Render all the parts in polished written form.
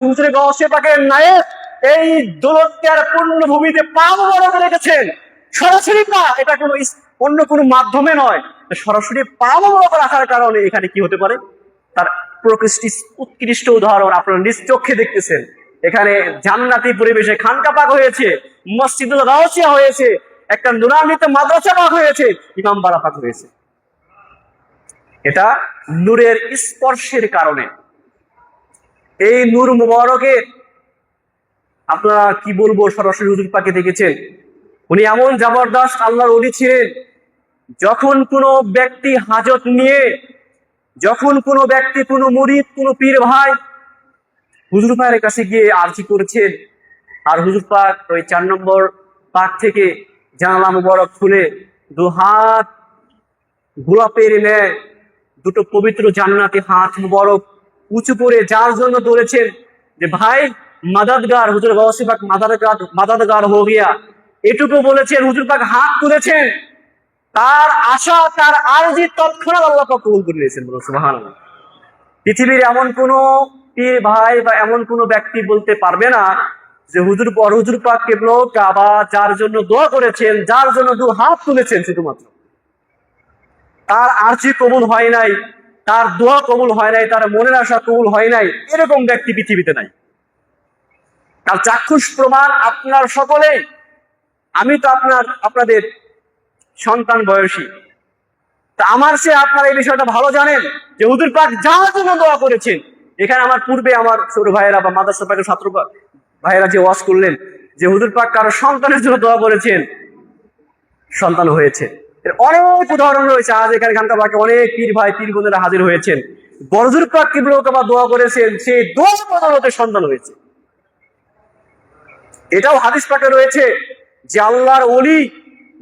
হুজুরে গাউসে পাকের নায়েক এই দৌলতদিয়ার পূর্ণভূমিতে পা মোবারক রেখেছেন, সরাসরি পা, এটা কোনো অন্য কোনো মাধ্যমে নয়, সরাসরি পা মোবারক রাখার কারণে এখানে কি হতে পারে, তার উৎকৃষ্ট উদাহরণ আপনারা নিজ চোখে দেখতেছেন। এখানে জান্নাতি পরিবেশে খানকা পাক হয়েছে, মসজিদুল গাউসিয়া হয়েছে, একটা নুরান্বিত মাদ্রাসা পাক হয়েছে, ইমাম বাড়া পাক হয়েছে। এটা নূরের স্পর্শের কারণে। এই নূর মুবারকের আপনারা কি বলবো, সরাসরি হুজুর পাকে দেখেছেন। উনি এমন জবরদস্ত আল্লাহর ওলি ছিলেন, যখন কোনো ব্যক্তি হাজত নিয়ে, যখন কোনো ব্যক্তি, কোনো মুরিদ, কোনো পীর ভাই হুজুর পাকের কাছে গিয়ে আরজি করেছেন, আর হুজুর পাক ওই 4 নম্বর পাক থেকে জানালা মুবারক খুলে দু হাত গোলাপের ন্যায় দুটো পবিত্র জান্নাতি হাত মুবারক উঁচু করে যার জন্য ধরেছেন যে ভাই মাদাদগার, হুজুর গাউসে পাক মাদাদগার হো গিয়া, এটুকু বলেছেন। হুজুর পাক হাত তুলেছেন, তার আশা, তার আরজি তৎক্ষণাৎ আল্লাহ পাক কবুল করে নিয়েছেন। বলুন সুবহানাল্লাহ। পৃথিবীর এমন কোন পীর ভাই বা এমন কোন ব্যক্তি বলতে পারবে না যে হুজুর পাক কেবল কাবা যার জন্য দোয়া করেছেন, যার জন্য দু হাত তুলেছেন, শুধুমাত্র তার আরজি কবুল হয় নাই, তার দোয়া কবুল হয় নাই, তার মনের আশা কবুল হয় নাই, এরকম ব্যক্তি পৃথিবীতে নাই। তার চাক্ষুষ প্রমাণ আপনার সকলেই। আমি তো আপনাদের সন্তান বয়সী, তা আমার সে আপনারা এই বিষয়টা ভালো জানেন যে হুজুর পাক যার জন্য দোয়া করেছেন। এখানে আমার পূর্বে আমার ছোট ভাইয়েরা বা মাদ্রাসা পাকের ছাত্র ভাইয়েরা যে ওয়াজ করলেন যে হুজুর পাক কারো সন্তানের জন্য দোয়া করেছেন, সন্তান হয়েছে। এর অনেক উদাহরণ রয়েছে। আজ এখানে খানকা পাকে অনেক পীর ভাই, পীর বোনেরা হাজির হয়েছেন, হুজুর পাক কিবলা কাবা দোয়া করেছেন, সেই দোয়া বদৌলতে সন্তান হয়েছে। এটাও হাদিস পাকে রয়েছে যে আল্লাহর ওলি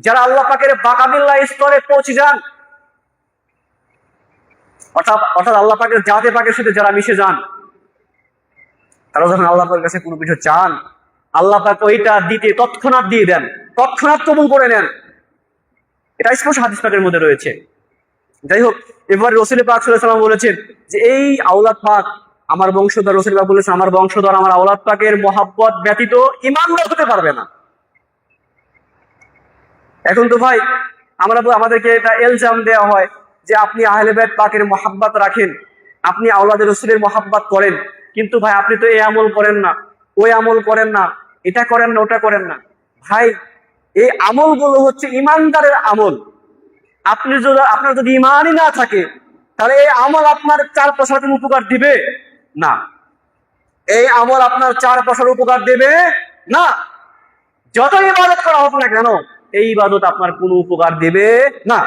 যারা আল্লাহ পাকের বাকাবিল্লাহ স্তরে পৌঁছে যান, অর্থাৎ আল্লাহ পাকের জাতে পাকের সাথে যারা মিশে যান, তারা যখন আল্লাহ পাকের কাছে কোনো কিছু চান, আল্লাহ পাক ওইটা দিতে তৎক্ষণাৎ দিয়ে দেন, তৎক্ষণাৎ কবুল করে নেন। এটা স্পষ্ট হাদিস পাকের মধ্যে রয়েছে। যাই হোক, এবার রাসূল পাক সাল্লাল্লাহু আলাইহি ওয়াসাল্লাম বলেছেন যে এই আওলাদ পাক আমার বংশধর, রাসূল পাক বলেছেন আমার বংশধর আমার আওলাদ পাকের মহব্বত ব্যতীত ঈমানদার হতে পারবে না। এখন তো ভাই আমাদেরকে এটা ইলজাম দেওয়া হয় যে আপনি আহলে বাইত পাকের মহব্বত রাখেন, আপনি আওলাদে রাসূলের মহব্বত করেন, কিন্তু ভাই আপনি তো এই আমল করেন না, ওই আমল করেন না, এটা করেন না, ওটা করেন না। ভাই এই আমলগুলো হচ্ছে ঈমানদারের আমল। আপনার যদি ঈমানই না থাকে, তাহলে এই আমল আপনার 4 পয়সার উপকার দিবে না। এই আমল আপনার 4 পয়সার উপকার দেবে না। যত ইবাদত করা হোক না কেন, এই ইবাদত আপনার কোনো উপকার দেবে না।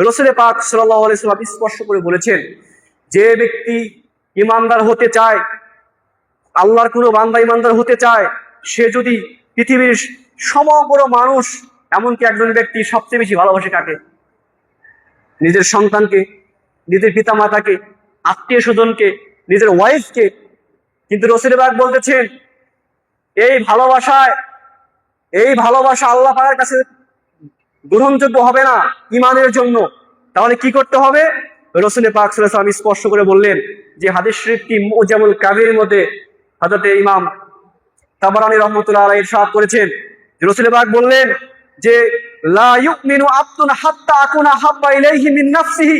রাসূল পাক সাল্লাল্লাহু আলাইহি ওয়াসাল্লাম স্পষ্ট করে বলেছেন, যে ব্যক্তি ঈমানদার হতে চায়, আল্লাহর কোনো বান্দা ঈমানদার হতে চায়, সে যদি পৃথিবীর সমগ্র মানুষ, এমনকি একজন ব্যক্তি সবচেয়ে বেশি ভালোবাসে কাকে? নিজের সন্তানকে, নিজের পিতা মাতাকে, আত্মীয় স্বজনকে, নিজের ওয়াইফকে। কিন্তু রাসূল পাক বলতেছেন এই ভালোবাসা আল্লাহ পাকের কাছে গ্রহণযোগ্য হবে না ঈমানের জন্য। তাহলে কি করতে হবে? রাসূল পাক সাল্লাল্লাহু আলাইহি ওয়াসাল্লাম স্পষ্ট করে বললেন যে হাদিস শরীফটি মুজামুল কাবির মধ্যে হযরত ইমাম তাবারানী রাহমাতুল্লাহ আলাইহি ইরশাদ করেছেন, রাসূল পাক বললেন যে লা ইউমিনু আবদুন হাত্তা আকুনা হাব্বা ইলাইহি মিন নাফসিহি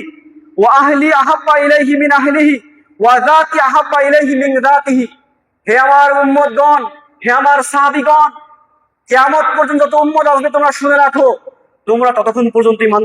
ওয়া আহলি আহাব্বা ইলাইহি মিন আহলিহি ওয়া যাতি আহাব্বা ইলাইহি মিন যাতিহি। হে আমার উম্মতগণ, হে আমার সাহাবীগণ, কিয়ামত পর্যন্ত যত উম্মত আসবে তোমরা শুনে রাখো, তোমরা ততক্ষণ পর্যন্ত ঈমান